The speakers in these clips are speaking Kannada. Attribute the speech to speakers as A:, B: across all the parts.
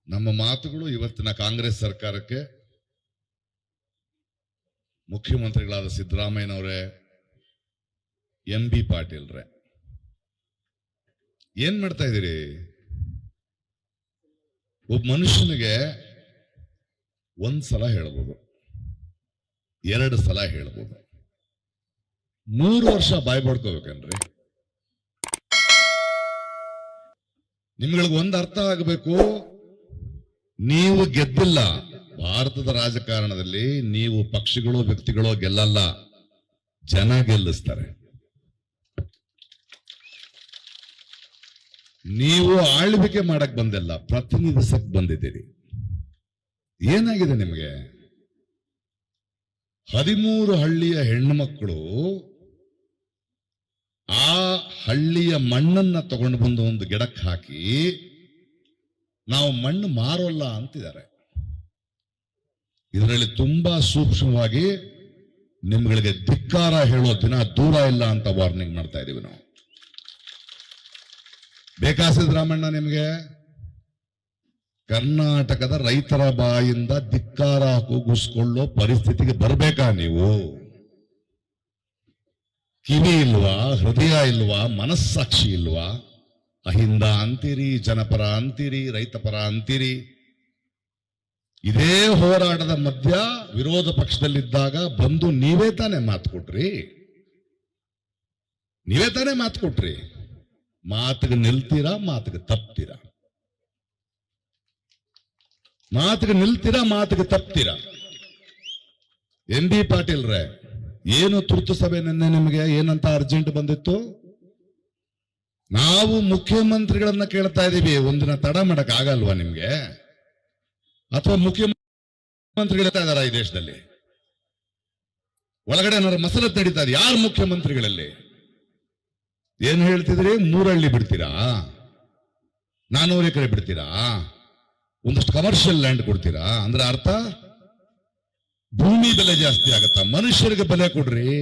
A: ನಮ್ಮ ಮಾತುಗಳು ಇವತ್ತಿನ ಕಾಂಗ್ರೆಸ್ ಸರ್ಕಾರಕ್ಕೆ ಮುಖ್ಯಮಂತ್ರಿಗಳಾದ ಸಿದ್ದರಾಮಯ್ಯನವರೇ, MB ಪಾಟೀಲ್ರೆ, ಏನ್ ಮಾಡ್ತಾ ಇದ್ದೀರಿ? ಒಬ್ಬ ಮನುಷ್ಯನಿಗೆ ಒಂದ್ಸಲ ಹೇಳ್ಬೋದು, 2 ಸಲ ಹೇಳ್ಬೋದು, 3 ವರ್ಷ ಬಾಯ್ ಬಡ್ಕೋಬೇಕನ್ರಿ? ನಿಮ್ಗಳಿಗೆ ಒಂದು ಅರ್ಥ ಆಗಬೇಕು, ನೀವು ಗೆದ್ದಿಲ್ಲ. ಭಾರತದ ರಾಜಕಾರಣದಲ್ಲಿ ನೀವು ಪಕ್ಷಗಳು ವ್ಯಕ್ತಿಗಳು ಗೆಲ್ಲಲ್ಲ, ಜನ ಗೆಲ್ಲಿಸ್ತಾರೆ. ನೀವು ಆಳ್ವಿಕೆ ಮಾಡಕ್ ಬಂದಿಲ್ಲ, ಪ್ರತಿನಿಧಿಸಕ್ ಬಂದಿದ್ದೀರಿ. ಏನಾಗಿದೆ ನಿಮಗೆ? 13 ಹಳ್ಳಿಯ ಹೆಣ್ಣು ಮಕ್ಕಳು ಆ ಹಳ್ಳಿಯ ಮಣ್ಣನ್ನ ತಗೊಂಡು ಬಂದು ಒಂದು ಗಿಡಕ್ಕೆ ಹಾಕಿ ನಾವು ಮಣ್ಣು ಮಾರೋಲ್ಲ ಅಂತಿದ್ದಾರೆ. ಇದರಲ್ಲಿ ತುಂಬಾ ಸೂಕ್ಷ್ಮವಾಗಿ ನಿಮ್ಗಳಿಗೆ ಧಿಕ್ಕಾರ ಹೇಳೋ ದಿನ ದೂರ ಇಲ್ಲ ಅಂತ ವಾರ್ನಿಂಗ್ ಮಾಡ್ತಾ ಇದೀವಿ ನಾವು. ಬೇಕಾ ಸಿದ್ದರಾಮಣ್ಣ ನಿಮ್ಗೆ? ಕರ್ನಾಟಕದ ರೈತರ ಬಾಯಿಂದ ಧಿಕ್ಕಾರ ಕೂಗಿಸ್ಕೊಳ್ಳೋ ಪರಿಸ್ಥಿತಿಗೆ ಬರ್ಬೇಕಾ ನೀವು? ಕಿವಿ ಇಲ್ವಾ? ಹೃದಯ ಇಲ್ವಾ? ಮನಸ್ಸಾಕ್ಷಿ ಇಲ್ವಾ? ಅಹಿಂದ ಅಂತೀರಿ, ಜನಪರ ಅಂತೀರಿ, ರೈತಪರ ಅಂತೀರಿ. ಇದೇ ಹೋರಾಟದ ಮಧ್ಯ ವಿರೋಧ ಪಕ್ಷದಲ್ಲಿದ್ದಾಗ ಬಂದು ನೀವೇ ತಾನೇ ಮಾತು ಕೊಟ್ರಿ. ಮಾತಿಗೆ ನಿಲ್ತೀರಾ, ಮಾತಿಗೆ ತಪ್ತೀರಾ? ಮಾತಿಗೆ ತಪ್ತೀರಾ? MB ಪಾಟೀಲ್ರೆ, ಏನು ತುರ್ತು ಸಭೆ ನಿನ್ನೆ ನಿಮಗೆ ಏನಂತ ಅರ್ಜೆಂಟ್ ಬಂದಿತ್ತು? ನಾವು ಮುಖ್ಯಮಂತ್ರಿಗಳನ್ನ ಕೇಳ್ತಾ ಇದೀವಿ, ಒಂದಿನ ತಡ ಮಾಡಕ್ ಆಗಲ್ವಾ ನಿಮ್ಗೆ? ಅಥವಾ ಮುಖ್ಯಮಂತ್ರಿಗಳು ಇದಾರ ಈ ದೇಶದಲ್ಲಿ? ಒಳಗಡೆ ಏನಾದ್ರು ಮಸಲತ್ ನಡೀತಾ ಇದೆ? ಯಾರು ಮುಖ್ಯಮಂತ್ರಿಗಳಲ್ಲಿ? ಏನ್ ಹೇಳ್ತಿದ್ರಿ? 3 ಹಳ್ಳಿ ಬಿಡ್ತೀರಾ? 400 ಎಕರೆ ಬಿಡ್ತೀರಾ? ಒಂದಷ್ಟು ಕಮರ್ಷಿಯಲ್ ಲ್ಯಾಂಡ್ ಕೊಡ್ತೀರಾ? ಅಂದ್ರೆ ಅರ್ಥ ಭೂಮಿ ಬೆಲೆ ಜಾಸ್ತಿ ಆಗತ್ತಾ? ಮನುಷ್ಯರಿಗೆ ಬೆಲೆ ಕೊಡ್ರಿ.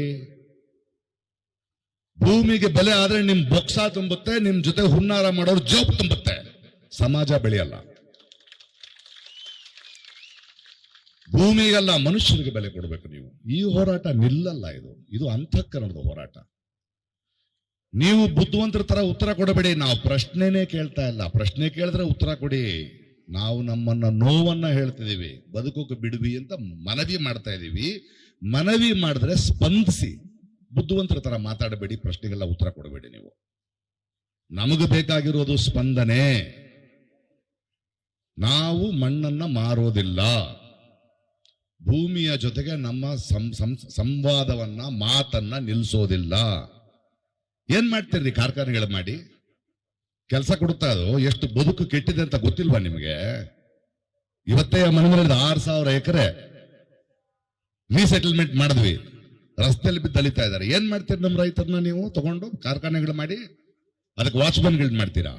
A: ಭೂಮಿಗೆ ಬೆಲೆ ಆದ್ರೆ ನಿಮ್ ಬೊಕ್ಸ ತುಂಬುತ್ತೆ, ನಿಮ್ ಜೊತೆ ಹುನ್ನಾರ ಮಾಡೋರು ಜೋಬ್ ತುಂಬುತ್ತೆ, ಸಮಾಜ ಬೆಳೆಯಲ್ಲ. ಭೂಮಿಗಲ್ಲ, ಮನುಷ್ಯರಿಗೆ ಬೆಲೆ ಕೊಡ್ಬೇಕು ನೀವು. ಈ ಹೋರಾಟ ನಿಲ್ಲಲ್ಲ. ಇದು ಅಂತಃಕರಣದ ಹೋರಾಟ. ನೀವು ಬುದ್ಧಿವಂತರ ತರ ಉತ್ತರ ಕೊಡಬೇಡಿ. ನಾವು ಪ್ರಶ್ನೆನೇ ಕೇಳ್ತಾ ಇಲ್ಲ. ಪ್ರಶ್ನೆ ಕೇಳಿದ್ರೆ ಉತ್ತರ ಕೊಡಿ. ನಾವು ನಮ್ಮನ್ನ ನೋವನ್ನ ಹೇಳ್ತಿದೀವಿ, ಬದುಕೋಕೆ ಬಿಡುವಿ ಅಂತ ಮನವಿ ಮಾಡ್ತಾ ಇದೀವಿ. ಮನವಿ ಮಾಡಿದ್ರೆ ಸ್ಪಂದಿಸಿ. ಬುದ್ಧಿವಂತರ ತರ ಮಾತಾಡಬೇಡಿ, ಪ್ರಶ್ನೆಗೆಲ್ಲ ಉತ್ತರ ಕೊಡಬೇಡಿ ನೀವು. ನಮಗೆ ಬೇಕಾಗಿರೋದು ಸ್ಪಂದನೆ. ನಾವು ಮಣ್ಣನ್ನ ಮಾರೋದಿಲ್ಲ. ಭೂಮಿಯ ಜೊತೆಗೆ ನಮ್ಮ ಸಂವಾದವನ್ನ, ಮಾತನ್ನ ನಿಲ್ಲಿಸೋದಿಲ್ಲ. ಏನ್ ಮಾಡ್ತೀರಿ? ಕಾರ್ಖಾನೆಗಳು ಮಾಡಿ ಕೆಲಸ ಕೊಡುತ್ತಾ ಅದು ಎಷ್ಟು ಬದುಕು ಕೆಟ್ಟಿದೆ ಅಂತ ಗೊತ್ತಿಲ್ವಾ ನಿಮಗೆ? ಇವತ್ತೇ ಮನೆಯಲ್ಲಿ 6,000 ಎಕರೆ ರೀಸೆಟಲ್ಮೆಂಟ್ ಮಾಡಿದ್ವಿ. ರಸ್ತೆಯಲ್ಲಿ ಬಿದ್ದು ಅಲಿತಾ ಇದ್ದಾರೆ. ಏನ್ ಮಾಡ್ತೀರಿ ನಮ್ಮ ರೈತರನ್ನ ನೀವು ತಗೊಂಡು? ಕಾರ್ಖಾನೆಗಳು ಮಾಡಿ ಅದಕ್ಕೆ ವಾಚ್ಮನ್ಗಳು ಮಾಡ್ತೀರಾ?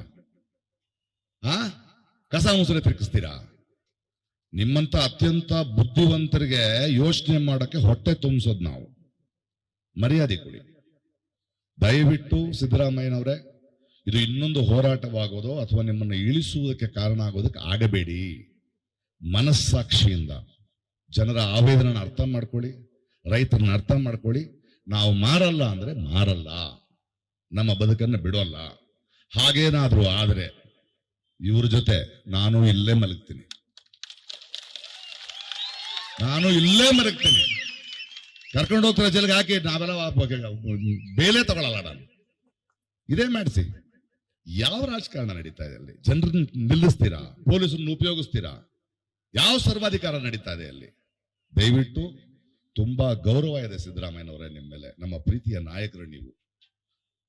A: ಕಸ ಮುಸುರೆ ತಿರುಗಿಸ್ತೀರಾ? ನಿಮ್ಮಂತ ಅತ್ಯಂತ ಬುದ್ಧಿವಂತರಿಗೆ ಯೋಚನೆ ಮಾಡೋಕೆ ಹೊಟ್ಟೆ ತುಂಬಿಸೋದು ನಾವು. ಮರ್ಯಾದೆ ಕೊಡಿ ದಯವಿಟ್ಟು. ಸಿದ್ದರಾಮಯ್ಯನವರೇ, ಇದು ಇನ್ನೊಂದು ಹೋರಾಟವಾಗೋದು ಅಥವಾ ನಿಮ್ಮನ್ನು ಇಳಿಸುವುದಕ್ಕೆ ಕಾರಣ ಆಗೋದಕ್ಕೆ ಆಗಬೇಡಿ. ಮನಸ್ಸಾಕ್ಷಿಯಿಂದ ಜನರ ಆವೇದನ ಅರ್ಥ ಮಾಡ್ಕೊಳ್ಳಿ, ರೈತರನ್ನ ಅರ್ಥ ಮಾಡ್ಕೊಳ್ಳಿ. ನಾವು ಮಾರಲ್ಲ ಅಂದ್ರೆ ಮಾರಲ್ಲ, ನಮ್ಮ ಬದುಕನ್ನು ಬಿಡೋಲ್ಲ. ಹಾಗೇನಾದ್ರೂ ಆದ್ರೆ ಇವ್ರ ಜೊತೆ ನಾನು ಇಲ್ಲೇ ಮಲಗ್ತೀನಿ. ಕರ್ಕೊಂಡು ಹೋಗ್ತಾರೆ ಜೈಲಿಗೆ ಹಾಕಿ. ನಾವೆಲ್ಲ ಬೇಲೆ ತಗೊಳ್ಳಲ್ಲ. ನಾನು ಇದೇ ಮಾಡಿಸಿ. ಯಾವ ರಾಜಕಾರಣ ನಡೀತಾ ಇದೆ ಅಲ್ಲಿ? ಜನರನ್ನ ನಿಲ್ಲಿಸ್ತೀರಾ? ಪೊಲೀಸರನ್ನು ಉಪಯೋಗಿಸ್ತೀರಾ? ಯಾವ ಸರ್ವಾಧಿಕಾರ ನಡೀತಾ ಇದೆ ಅಲ್ಲಿ? ದಯವಿಟ್ಟು, ತುಂಬಾ ಗೌರವ ಇದೆ ಸಿದ್ದರಾಮಯ್ಯನವರೇ ನಿಮ್ಮ ಮೇಲೆ. ನಮ್ಮ ಪ್ರೀತಿಯ ನಾಯಕರು ನೀವು,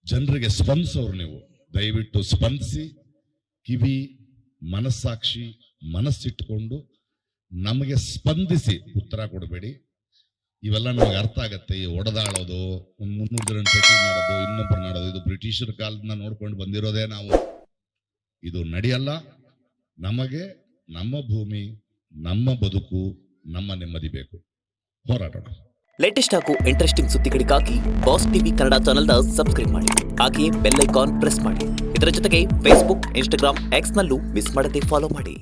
A: ಜನರಿಗೆ ಸ್ಪಂದಿಸೋರು ನೀವು. ದಯವಿಟ್ಟು ಸ್ಪಂದಿಸಿ. ಕಿವಿ, ಮನಸ್ಸಾಕ್ಷಿ, ಮನಸ್ಸಿಟ್ಟುಕೊಂಡು ನಮಗೆ ಸ್ಪಂದಿಸಿ ಉತ್ತರ ಕೊಡಬೇಡಿ. ಇವೆಲ್ಲ ನಮಗೆ ಅರ್ಥ ಆಗತ್ತೆ. ಈ ಒಡೆದಾಳೋದು, 300 ಜನ ಸೆಟಲ್ ಮಾಡೋದು, ಇನ್ನೊಬ್ಬರು ಮಾಡೋದು, ಇದು ಬ್ರಿಟಿಷರ ಕಾಲದಿಂದ ನೋಡ್ಕೊಂಡು ಬಂದಿರೋದೇ ನಾವು. ಇದು ನಡೆಯಲ್ಲ. ನಮಗೆ ನಮ್ಮ ಭೂಮಿ, ನಮ್ಮ ಬದುಕು, ನಮ್ಮ ನೆಮ್ಮದಿ ಬೇಕು. ಹೋರಾಟೋಣ.
B: ಲೇಟೆಸ್ಟ್ ಹಾಗೂ ಇಂಟ್ರೆಸ್ಟಿಂಗ್ ಸುದ್ದಿಗಳಿಗಾಗಿ ಬಾಸ್ ಟಿವಿ ಕನ್ನಡ ಚಾನೆಲ್ನ ಸಬ್ಸ್ಕ್ರೈಬ್ ಮಾಡಿ. ಹಾಗೆಯೇ ಬೆಲ್ ಐಕಾನ್ ಪ್ರೆಸ್ ಮಾಡಿ. ಇದರ ಜೊತೆಗೆ ಫೇಸ್ಬುಕ್, ಇನ್ಸ್ಟಾಗ್ರಾಮ್, ಎಕ್ಸ್ ನಲ್ಲೂ ಮಿಸ್ ಮಾಡದೆ ಫಾಲೋ ಮಾಡಿ.